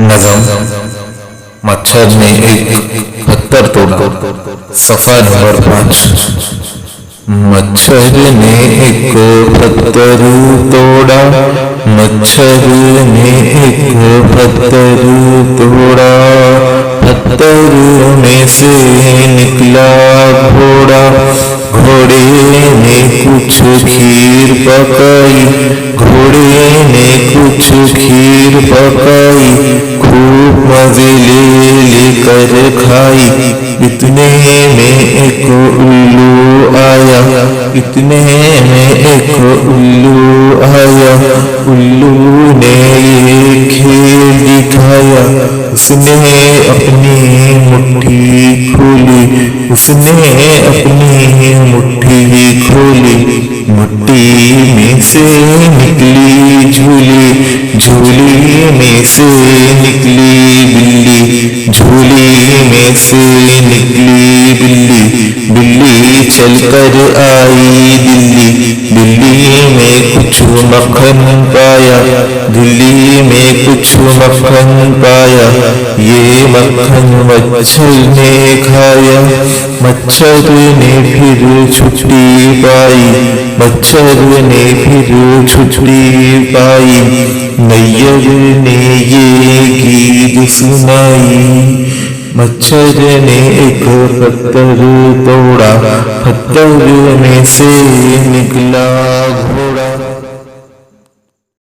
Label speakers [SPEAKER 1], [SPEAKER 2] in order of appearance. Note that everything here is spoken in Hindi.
[SPEAKER 1] नज़म। मच्छर ने एक पत्थर तोड़ा। सफ़ा नंबर 5। मच्छर ने एक पत्थर तोड़ा, मच्छर ने एक पत्थर तोड़ा, पत्थर में से निकला घोड़ा, घोड़े ने कुछ खीर पकाई, घोड़े ने कुछ खीर पकाई, खूब मजे लेकर खाई। इतने में एक उल्लू आया, इतने में एक उल्लू आया, उल्लू ने ये खेल दिखाया। उसने अपनी मुट्ठी खोली, उसने अपनी मुट्ठी खोली, मुट्ठी में से निकली झूली, झूली में से निकली बिल्ली, झूली में से निकली बिल्ली, बिल्ली चलकर आई दिल्ली, दिल्ली में कुछ मक्खन पाया, दिल्ली में कुछ मक्खन पाया, ये मक्खन मच्छर ने खाया। मच्छर ने फिर छुट्टी पाई, मच्छर ने फिर छुट्टी पाई, नैयर ने ये गीत सुनाई। मच्छर ने एक पत्थर तोड़ा, पत्थर में से निकला घोड़ा।